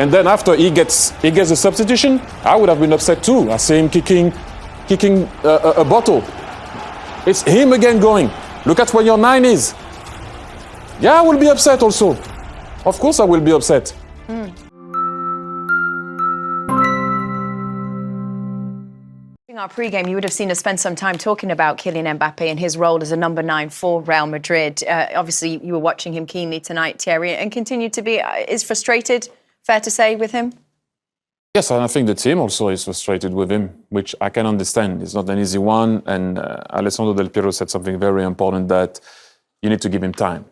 And then after he gets a substitution, I would have been upset too. I see him kicking a bottle. It's him again going. Look at where your 9 is. Yeah, I will be upset also. Of course I will be upset. During our pre-game, you would have seen us spend some time talking about Kylian Mbappe and his role as a number 9 for Real Madrid. Obviously, you were watching him keenly tonight, Thierry, and continue to be. Is frustrated, fair to say, with him? Yes, and I think the team also is frustrated with him, which I can understand. It's not an easy one, and Alessandro Del Piero said something very important, that you need to give him time.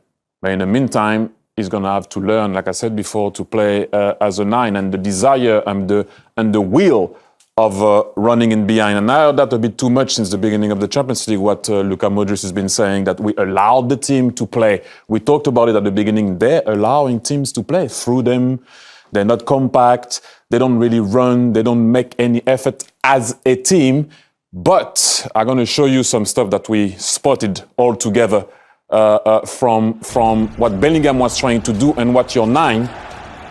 But in the meantime, he's going to have to learn, like I said before, to play as a 9, and the desire and the will of running in behind. And I heard that a bit too much since the beginning of the Champions League, what Luka Modric has been saying, that we allowed the team to play. We talked about it at the beginning. They're allowing teams to play through them. They're not compact. They don't really run. They don't make any effort as a team. But I'm going to show you some stuff that we spotted all together from what Bellingham was trying to do and what your 9,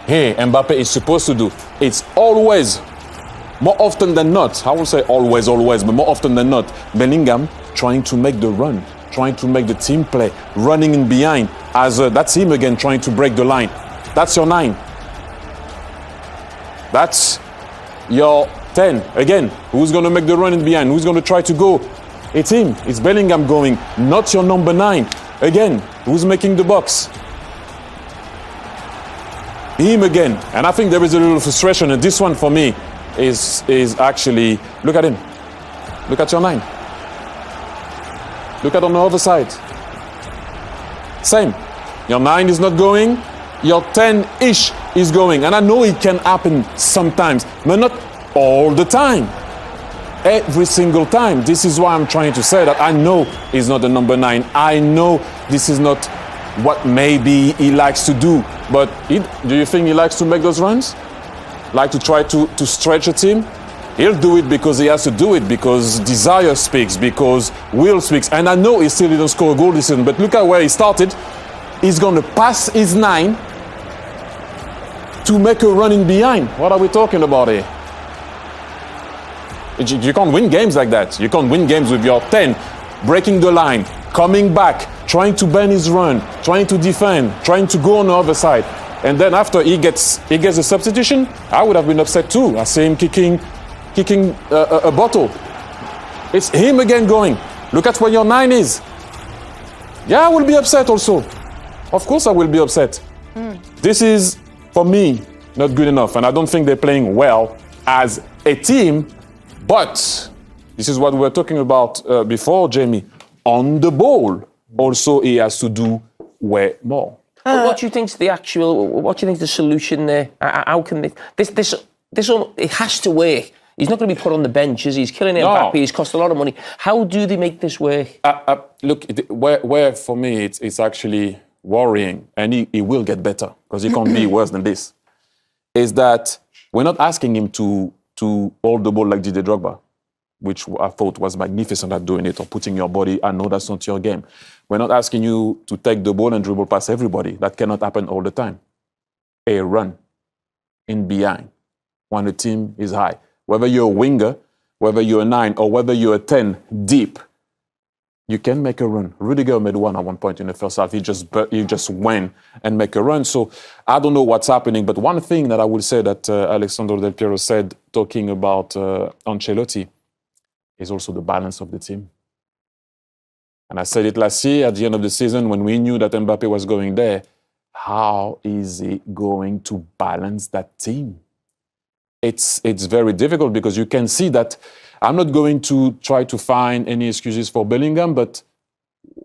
Mbappe is supposed to do. It's always, more often than not, I won't say always, but more often than not, Bellingham trying to make the run, trying to make the team play, running in behind. That's him again trying to break the line. That's your 9. That's your 10. Again, who's going to make the run in behind? Who's going to try to go? It's him. It's Bellingham going, not your number 9. Again, who's making the box? Him again. And I think there is a little frustration. And this one for me is actually, look at him. Look at your 9. Look at on the other side. Same. Your 9 is not going. Your 10-ish is going. And I know it can happen sometimes, but not all the time. Every single time. This is why I'm trying to say that I know he's not the number 9. I know this is not what maybe he likes to do. But do you think he likes to make those runs? Like to try to stretch a team? He'll do it because he has to do it, because desire speaks, because will speaks. And I know he still didn't score a goal this season, but look at where he started. He's going to pass his 9 to make a run in behind. What are we talking about here? You can't win games like that. You can't win games with your 10 breaking the line, coming back, trying to bend his run, trying to defend, trying to go on the other side. And then after he gets a substitution, I would have been upset too. I see him kicking a bottle. It's him again going. Look at where your 9 is. Yeah, I will be upset also. Of course I will be upset. This is, for me, not good enough. And I don't think they're playing well as a team. But this is what we were talking about before, Jamie. On the ball, also he has to do way more. What do you think's the actual? What do you think's the solution there? How can this? It has to work. He's not going to be put on the bench, is he? He's killing Mbappe. He's cost a lot of money. How do they make this work? Look, where for me it's actually worrying, and he will get better because he can't be worse than this. Is that we're not asking him to hold the ball like Didier Drogba, which I thought was magnificent at doing it, or putting your body. I know that's not your game. We're not asking you to take the ball and dribble past everybody. That cannot happen all the time. A run in behind when the team is high. Whether you're a winger, whether you're a 9, or whether you're a 10 deep, you can make a run. Rudiger made one at one point in the first half. He just went and make a run. So I don't know what's happening. But one thing that I will say that Alessandro Del Piero said, talking about Ancelotti, is also the balance of the team. And I said it last year at the end of the season when we knew that Mbappe was going there. How is he going to balance that team? It's very difficult because you can see that. I'm not going to try to find any excuses for Bellingham, but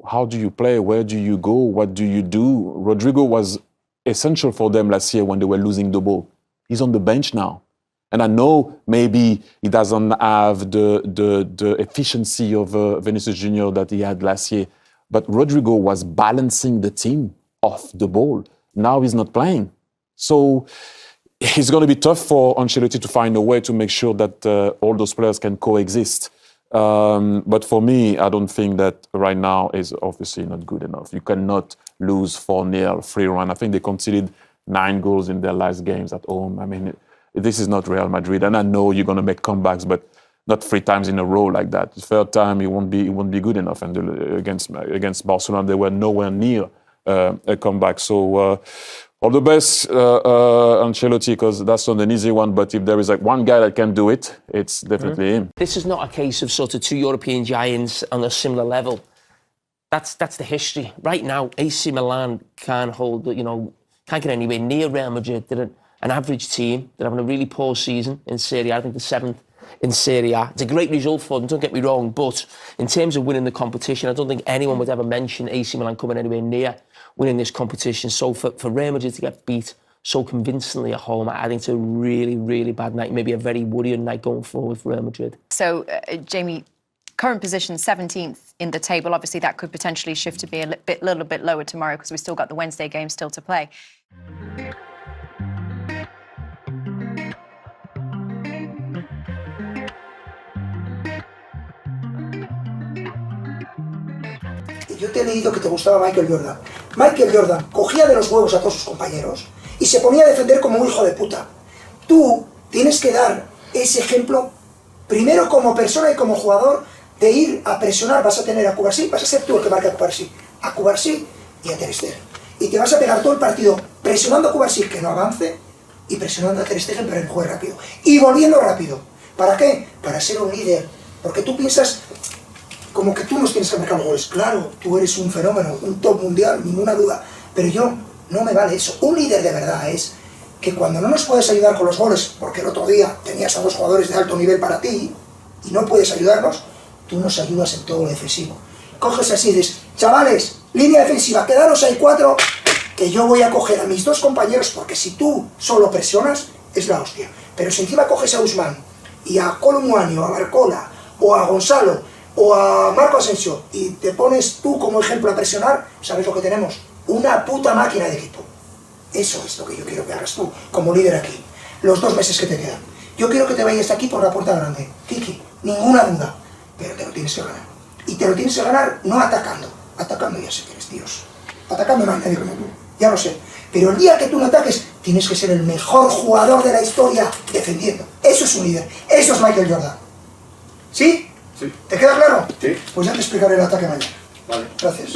how do you play? Where do you go? What do you do? Rodrigo was essential for them last year when they were losing the ball. He's on the bench now. And I know maybe he doesn't have the efficiency of Vinicius Junior that he had last year, but Rodrigo was balancing the team off the ball. Now he's not playing. So it's going to be tough for Ancelotti to find a way to make sure that all those players can coexist. But for me, I don't think that right now is obviously not good enough. You cannot lose 4-0, 3-1. I think they conceded 9 goals in their last games at home. I mean, this is not Real Madrid, and I know you're going to make comebacks, but not 3 times in a row like that. The third time, it won't be good enough. And against Barcelona, they were nowhere near a comeback. So all the best, Ancelotti, because that's not an easy one. But if there is like one guy that can do it, it's definitely him. This is not a case of sort of 2 European giants on a similar level. That's the history. Right now, AC Milan can't hold, can't get anywhere near Real Madrid. They're an average team. They're having a really poor season in Serie A. I think the 7th in Serie A. It's a great result for them, don't get me wrong, but in terms of winning the competition, I don't think anyone would ever mention AC Milan coming anywhere near winning this competition. So for Real Madrid to get beat so convincingly at home, I think it's a really, really bad night, maybe a very worrying night going forward for Real Madrid. So, Jamie, current position 17th in the table. Obviously, that could potentially shift to be a little bit lower tomorrow because we've still got the Wednesday game still to play. Yo te he leído que te gustaba Michael Jordan. Michael Jordan cogía de los huevos a todos sus compañeros y se ponía a defender como un hijo de puta. Tú tienes que dar ese ejemplo, primero como persona y como jugador, de ir a presionar. Vas a tener a Cubarsí, vas a ser tú el que marque a Cubarsí y a Ter Stegen. Y te vas a pegar todo el partido presionando a Cubarsí que no avance y presionando a Ter Stegen para que juegue rápido. Y volviendo rápido. ¿Para qué? Para ser un líder. Porque tú piensas como que tú nos tienes que marcar los goles. Claro, tú eres un fenómeno, un top mundial, ninguna duda. Pero yo, no me vale eso. Un líder de verdad es que cuando no nos puedes ayudar con los goles, porque el otro día tenías a 2 jugadores de alto nivel para ti y no puedes ayudarnos, tú nos ayudas en todo lo defensivo. Coges así y dices, chavales, línea defensiva, quedaros ahí 4, que yo voy a coger a mis 2 compañeros, porque si tú solo presionas, es la hostia. Pero si encima coges a Ousmane y a Colomwani o a Barcola o a Gonzalo o a Marco Asensio y te pones tú como ejemplo a presionar, ¿sabes lo que tenemos? Una puta máquina de equipo. Eso es lo que yo quiero que hagas tú, como líder aquí. Los 2 meses que te quedan. Yo quiero que te vayas de aquí por la puerta grande. Kiki, ninguna duda. Pero te lo tienes que ganar. Y te lo tienes que ganar no atacando. Atacando ya sé que eres Dios. Atacando no hay nadie como tú. Ya lo sé. Pero el día que tú no ataques, tienes que ser el mejor jugador de la historia defendiendo. Eso es un líder. Eso es Michael Jordan. ¿Sí? Sí. ¿Te queda claro? Sí. Pues ya te explicaré el ataque mañana. Vale. Gracias.